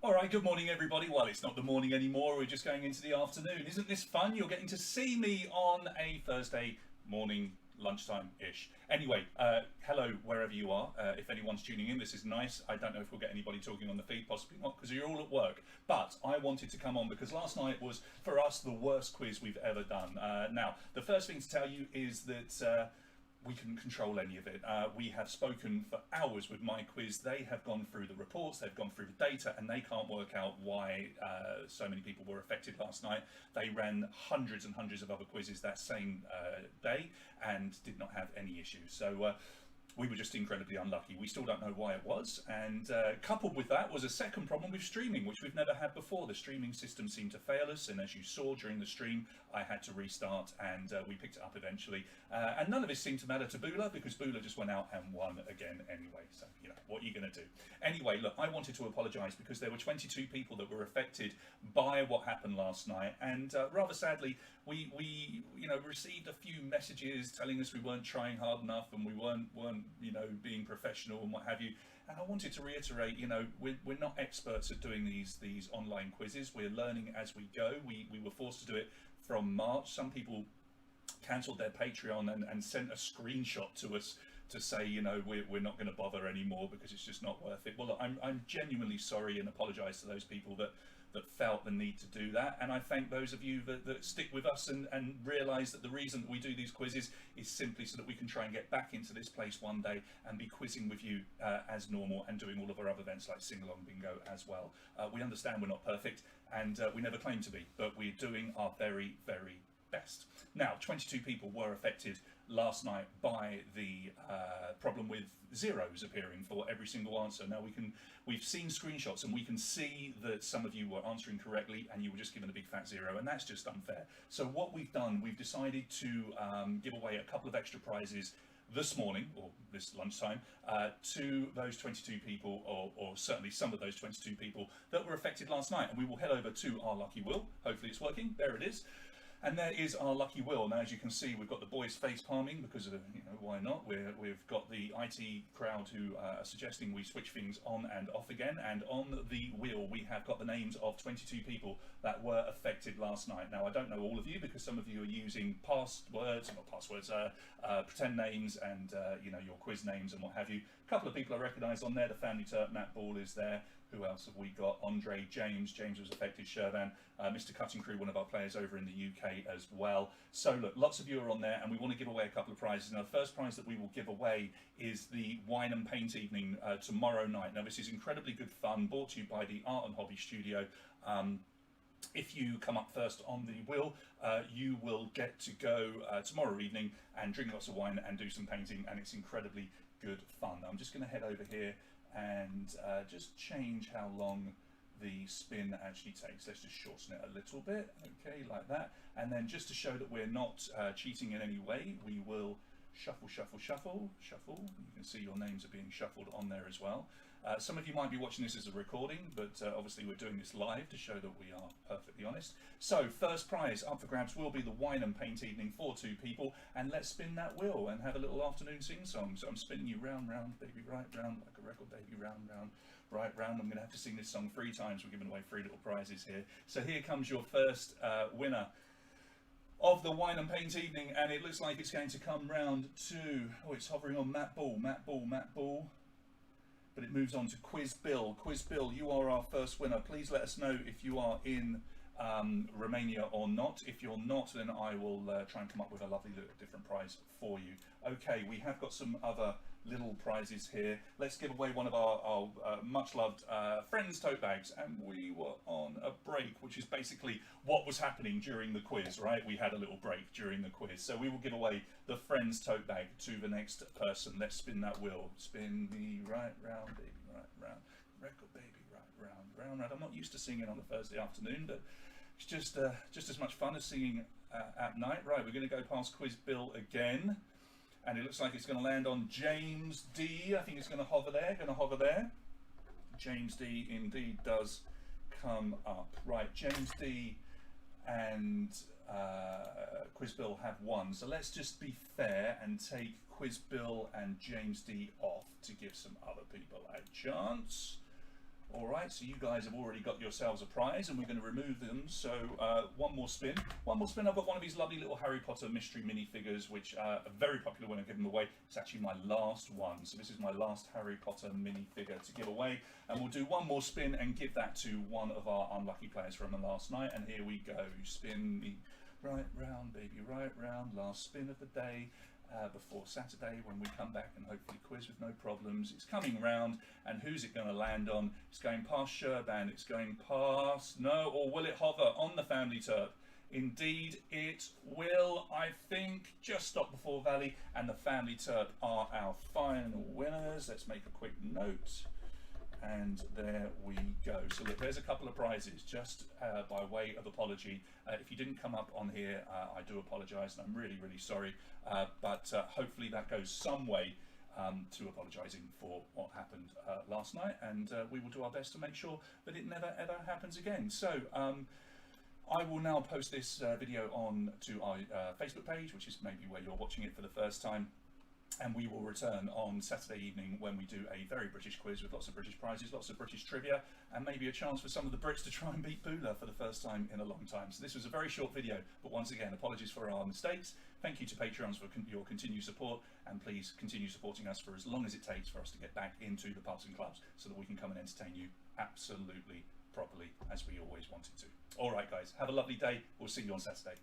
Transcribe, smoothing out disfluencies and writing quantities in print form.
All right, good morning, everybody. Well, it's not the morning anymore. We're just going into the afternoon. Isn't this fun? You're getting to see me on a Thursday morning, lunchtime-ish. Anyway, hello, wherever you are. If anyone's tuning in, this is nice. I don't know if we'll get anybody talking on the feed, possibly not, because you're all at work. But I wanted to come on because last night was, for us, the worst quiz we've ever done. Now, the first thing to tell you is that we couldn't control any of it. We have spoken for hours with My Quiz. They have gone through the reports, they've gone through the data, and they can't work out why so many people were affected last night. They ran hundreds and hundreds of other quizzes that same day and did not have any issues. So we were just incredibly unlucky. We still don't know why it was. And coupled with that was a second problem with streaming, which we've never had before. The streaming system seemed to fail us. And as you saw during the stream, I had to restart and we picked it up eventually. And none of this seemed to matter to Bula because Bula just went out and won again anyway. So, you know, what are you going to do? Anyway, look, I wanted to apologise because there were 22 people that were affected by what happened last night. And rather sadly, we received a few messages telling us we weren't trying hard enough and we weren't being professional and what have you. And I wanted to reiterate, we're not experts at doing these online quizzes. We're learning as we go. We were forced to do it from March. Some people cancelled their Patreon and sent a screenshot to us to say, we're not going to bother anymore because it's just not worth it. Well, look, I'm genuinely sorry and apologise to those people that felt the need to do that, and I thank those of you that stick with us and realise that the reason that we do these quizzes is simply so that we can try and get back into this place one day and be quizzing with you as normal and doing all of our other events like Sing Along Bingo as well. We understand we're not perfect and we never claim to be, but we're doing our very, very best. Now, 22 people were affected last night by the problem with zeros appearing for every single answer. Now we've seen screenshots and we can see that some of you were answering correctly and you were just given a big fat zero, and that's just unfair. So what we've done, we've decided to give away a couple of extra prizes this morning, or this lunchtime, to those 22 people, or certainly some of those 22 people that were affected last night. And we will head over to our lucky wheel. Hopefully it's working. There it is. And there is our lucky wheel. Now, as you can see, we've got the boys face palming because of, why not? We've got the IT crowd who are suggesting we switch things on and off again. And on the wheel, we have got the names of 22 people that were affected last night. Now, I don't know all of you because some of you are using pretend names and, your quiz names and what have you. A couple of people are recognised on there. The Family Turk, Matt Ball is there. Who else have we got? Andre, James was affected, Shervan, Mr. Cutting Crew, one of our players over in the UK as well. So look, lots of you are on there and we want to give away a couple of prizes. Now the first prize that we will give away is the Wine and Paint evening tomorrow night. Now this is incredibly good fun, brought to you by the Art and Hobby Studio. If you come up first on the wheel, you will get to go tomorrow evening and drink lots of wine and do some painting, and it's incredibly good fun. I'm just going to head over here and just change how long the spin actually takes. Let's just shorten it a little bit, okay, like that. And then just to show that we're not cheating in any way, we will shuffle. You can see your names are being shuffled on there as well. Some of you might be watching this as a recording, but obviously we're doing this live to show that we are perfectly honest. So first prize up for grabs will be the Wine and Paint evening for 2 people, and let's spin that wheel and have a little afternoon sing-song. So I'm spinning you round, round, baby, right round, like a record, baby, round, round, right round. I'm going to have to sing this song 3 times. We're giving away 3 little prizes here. So here comes your first winner of the Wine and Paint evening, and it looks like it's going to come round to, it's hovering on Matt Ball. But it moves on to Quiz Bill. Quiz Bill, you are our first winner. Please let us know if you are in Romania or not. If you're not, then I will try and come up with a lovely little different prize for you. Okay, we have got some other little prizes here. Let's give away one of our much loved Friends tote bags, and we were on a break, which is basically what was happening during the quiz, right? We had a little break during the quiz, so we will give away the Friends tote bag to the next person. Let's spin that wheel. Spin me right round, baby, right round, record baby, right round, round. I'm not used to singing on a Thursday afternoon, but it's just as much fun as singing at night. Right, we're going to go past Quiz Bill again. And it looks like it's going to land on James D. I think it's going to hover there, James D indeed does come up. Right, James D and Quiz Bill have won. So let's just be fair and take Quiz Bill and James D off to give some other people a chance. All right, so you guys have already got yourselves a prize, and we're going to remove them. So one more spin. One more spin. I've got one of these lovely little Harry Potter mystery minifigures, which are very popular when I give them away. It's actually my last one. So this is my last Harry Potter minifigure to give away. And we'll do one more spin and give that to one of our unlucky players from the last night. And here we go. Spin me right round, baby, right round. Last spin of the day. Before Saturday, when we come back and hopefully quiz with no problems. It's coming round, and who's it going to land on? It's going past Sherban, it's going past, no, or will it hover on the Family Terp? Indeed it will, I think. Just stop before Valley, and the Family Terp are our final winners. Let's make a quick note. And there we go. So look, there's a couple of prizes, just by way of apology. If you didn't come up on here, I do apologise, and I'm really, really sorry. But hopefully that goes some way to apologising for what happened last night, and we will do our best to make sure that it never, ever happens again. So I will now post this video on to our Facebook page, which is maybe where you're watching it for the first time. And we will return on Saturday evening when we do a very British quiz with lots of British prizes, lots of British trivia, and maybe a chance for some of the Brits to try and beat Bula for the first time in a long time. So this was a very short video, but once again, apologies for our mistakes. Thank you to Patreons for your continued support, and please continue supporting us for as long as it takes for us to get back into the pubs and clubs so that we can come and entertain you absolutely properly as we always wanted to. All right, guys, have a lovely day. We'll see you on Saturday.